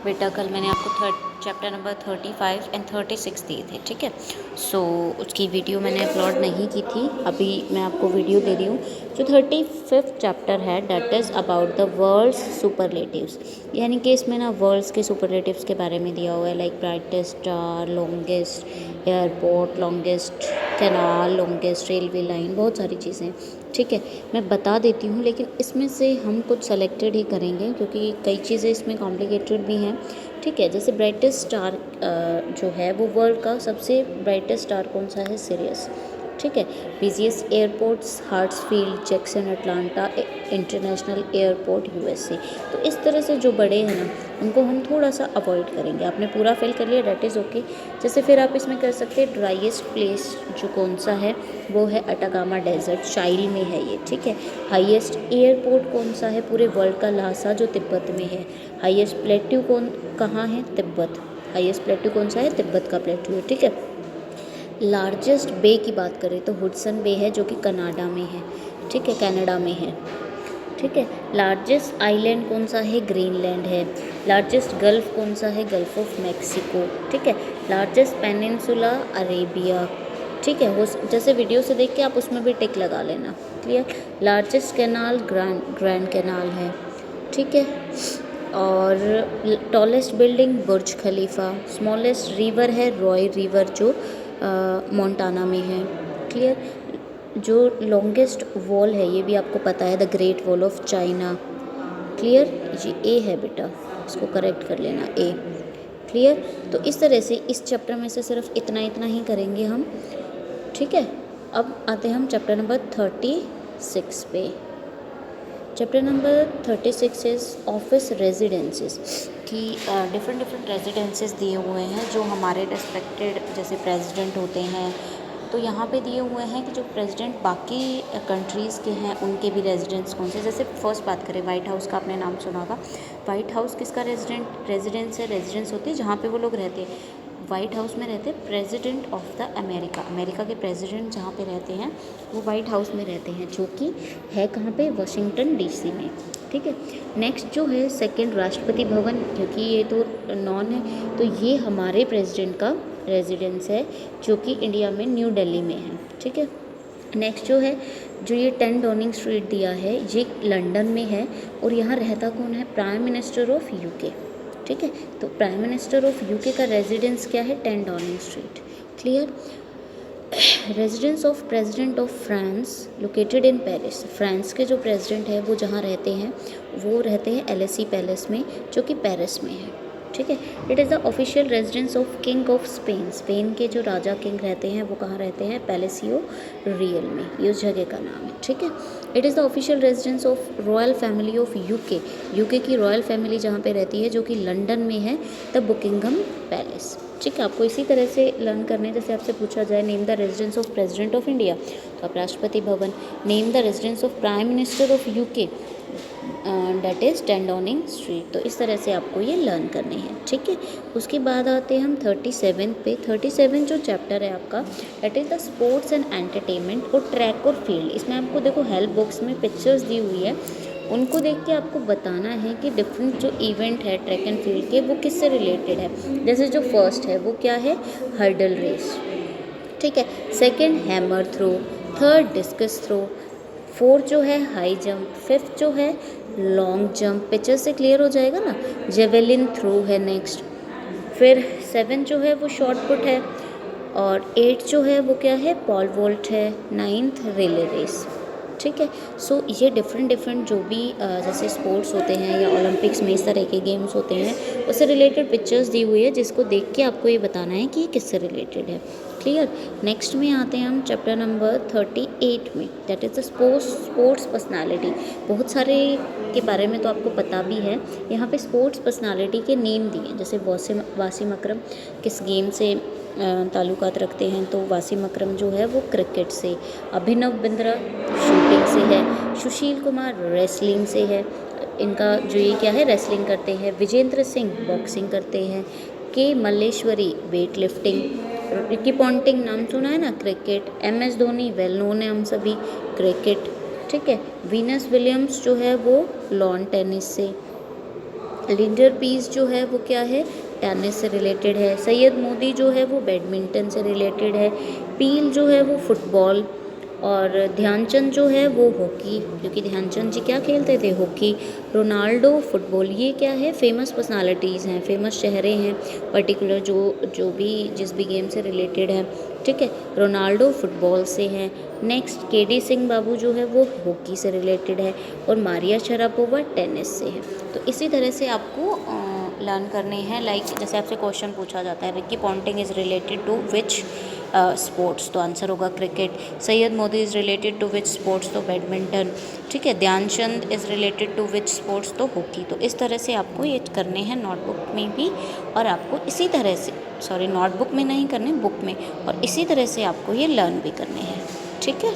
बेटा कल मैंने आपको चैप्टर नंबर 35 एंड 36 दिए थे, ठीक है। सो उसकी वीडियो मैंने अपलोड नहीं की थी, अभी मैं आपको वीडियो दे रही हूँ। जो 35th चैप्टर है that is about the world's superlatives, यानी कि इसमें ना वर्ल्ड्स के सुपरलेटिव्स के बारे में दिया हुआ है, like brightest star, longest airport, longest canal, longest railway line, बहुत सारी चीज़ें, ठीक है। मैं बता देती हूँ, लेकिन इसमें से हम कुछ सेलेक्टेड ही करेंगे क्योंकि कई चीज़ें इसमें कॉम्प्लिकेटेड भी हैं, ठीक है। जैसे ब्राइटेस्ट स्टार जो है वो वर्ल्ड का सबसे ब्राइटेस्ट स्टार कौन सा है? सिरियस, ठीक है। Busiest airports Hartsfield, Jackson Atlanta international airport USA. तो इस तरह से जो बड़े हैं ना उनको हम थोड़ा सा अवॉइड करेंगे। आपने पूरा फिल कर लिया, डेट इज़ ओके। जैसे फिर आप इसमें कर सकते हैं ड्राइएस्ट प्लेस जो कौन सा है वो है अटाकामा डेजर्ट, चाइल में है ये, ठीक है। हाईएस्ट एयरपोर्ट कौन सा है पूरे वर्ल्ड का? लासा, जो तिब्बत में है। हाईएस्ट प्लेट्यू कहाँ है? तिब्बत। हाईएस्ट प्लेट्यू कौन सा है? तिब्बत का प्लेट्यू है, ठीक है। लार्जेस्ट बे की बात करें तो हुडसन बे है जो कि कनाडा में है, ठीक है, कनाडा में है, ठीक है। लार्जेस्ट आइलैंड कौन सा है? ग्रीनलैंड है। लार्जेस्ट गल्फ कौन सा है? गल्फ ऑफ मैक्सिको, ठीक है। लार्जेस्ट पेनिनसुला अरेबिया, ठीक है। वो जैसे वीडियो से देख के आप उसमें भी टिक लगा लेना, clear. Largest canal grand canal है, ठीक है। और टॉलेस्ट बिल्डिंग बुर्ज खलीफा। स्मॉलेस्ट रिवर है रॉय रिवर जो मोंटाना में है, क्लियर। जो लॉन्गेस्ट वॉल है ये भी आपको पता है, the great wall of China, clear. जी ए है बेटा, इसको करेक्ट कर लेना, ए, क्लियर। तो इस तरह से इस चैप्टर में से सिर्फ इतना ही करेंगे हम, ठीक है। अब आते हैं हम चैप्टर नंबर 36 पे। Chapter number 36 is office residences की डिफरेंट रेजिडेंसेस दिए हुए हैं जो हमारे रेस्पेक्टेड जैसे प्रेसिडेंट होते हैं। तो यहाँ पे दिए हुए हैं कि जो प्रेसिडेंट बाकी कंट्रीज़ के हैं उनके भी रेजिडेंस कौन से। जैसे फर्स्ट बात करें वाइट हाउस का, आपने नाम सुना होगा। वाइट हाउस किसका रेजिडेंस है? रेजिडेंस होती है जहाँ पे वो लोग रहते हैं। वाइट हाउस में रहते हैं प्रेसिडेंट ऑफ द अमेरिका के प्रेसिडेंट जहाँ पे रहते हैं वो वाइट हाउस में रहते हैं, जो कि है कहाँ पे? वाशिंगटन डीसी में, ठीक है। नेक्स्ट जो है सेकंड राष्ट्रपति भवन, क्योंकि ये तो नॉन है तो ये हमारे प्रेसिडेंट का रेजिडेंस है जो कि इंडिया में न्यू दिल्ली में है, ठीक है। नेक्स्ट जो है जो ये 10 डाउनिंग स्ट्रीट दिया है ये लंदन में है और यहाँ रहता कौन है? प्राइम मिनिस्टर ऑफ यूके, ठीक है। तो प्राइम मिनिस्टर ऑफ यूके का रेजिडेंस क्या है? 10 Downing street, clear. Residence of president of France located in Paris. France के जो प्रेसिडेंट है वो जहाँ रहते हैं वो रहते हैं एलएसी पैलेस में जो कि पेरिस में है, ठीक है। It is the official residence of king of Spain. Spain के जो राजा किंग रहते हैं वो कहाँ रहते हैं? पैलेसियो रियल में, ये उस जगह का नाम है, ठीक है। It is the official residence of royal family of UK. UK की रॉयल फैमिली जहाँ पे रहती है जो कि लंदन में है, द बुकिंगम पैलेस, ठीक है। आपको इसी तरह से लर्न करने, जैसे आपसे पूछा जाए name the residence of president of India तो आप Rashtrapati Bhavan. Name the residence of prime minister of UK that is 10 Downing street. तो इस तरह से आपको ये लर्न करने हैं, ठीक है। उसके बाद आते हैं हम 37 पे। 37 जो चैप्टर है आपका that is the sports and entertainment और ट्रैक और फील्ड। इसमें आपको देखो हेल्प बॉक्स में पिक्चर्स दी हुई है, उनको देख के आपको बताना है कि डिफरेंट जो इवेंट है ट्रैक एंड फील्ड के वो किससे रिलेटेड है। जैसे जो फर्स्ट है वो क्या है? हर्डल रेस, ठीक है। Second hammer throw, third discus throw, fourth जो है हाई जंप, फिफ्थ जो है लॉन्ग जंप, पिक्चर से क्लियर हो जाएगा ना। जेवेलिन थ्रो है नेक्स्ट। फिर 7 जो है वो शॉर्ट पुट है और 8 जो है वो क्या है? पॉल वॉल्ट है। 9th रिले रेस, ठीक है। सो ये डिफरेंट जो भी जैसे स्पोर्ट्स होते हैं या ओलंपिक्स में इस तरह के गेम्स होते हैं उससे रिलेटेड पिक्चर्स दी हुई है जिसको देख के आपको ये बताना है कि ये किससे रिलेटेड है, क्लियर। नेक्स्ट में आते हैं हम चैप्टर नंबर 38 में, that is the sports personality. बहुत सारे के बारे में तो आपको पता भी है। यहाँ पे स्पोर्ट्स पर्सनालिटी के नेम दिए, जैसे वासिम अकरम किस गेम से ताल्लुकात रखते हैं तो वासिम अकरम जो है वो क्रिकेट से। अभिनव बिंद्रा शूटिंग से है। सुशील कुमार रेसलिंग से है, इनका जो ये क्या है? रेसलिंग करते हैं। विजेंद्र सिंह बॉक्सिंग करते हैं। के Malleswari weight lifting. Ricky Ponting नाम सुना है ना? Cricket. MS Dhoni well known है हम सभी, क्रिकेट, ठीक है। वीनस विलियम्स जो है वो लॉन टेनिस से। लिंडर पीस जो है वो क्या है, टेनिस से रिलेटेड है। सैयद मोदी जो है वो बैडमिंटन से रिलेटेड है। पील जो है वो फुटबॉल, और ध्यानचंद जो है वो हॉकी, क्योंकि ध्यानचंद जी क्या खेलते थे, हॉकी। Ronaldo football. ये क्या है, फेमस पर्सनालिटीज़ हैं, फेमस चेहरे हैं पर्टिकुलर, जो भी जिस भी गेम से रिलेटेड है, ठीक है। रोनाल्डो फुटबॉल से हैं। नेक्स्ट केडी सिंह बाबू जो है वो हॉकी से रिलेटेड है, और मारिया शरापोवा टेनिस से है। तो इसी तरह से आपको लर्न करने हैं। लाइक जैसे आपसे क्वेश्चन पूछा जाता है, Ricky Ponting is related to which sports, तो आंसर होगा cricket. Syed Modi is related to which sports, तो बैडमिंटन, ठीक है। Dhyanchand is related to which sports, तो हॉकी। तो इस तरह से आपको ये करने हैं नोटबुक में भी, और आपको इसी तरह से, सॉरी नोटबुक में नहीं करने, बुक में, और इसी तरह से आपको ये लर्न भी करने हैं, ठीक है।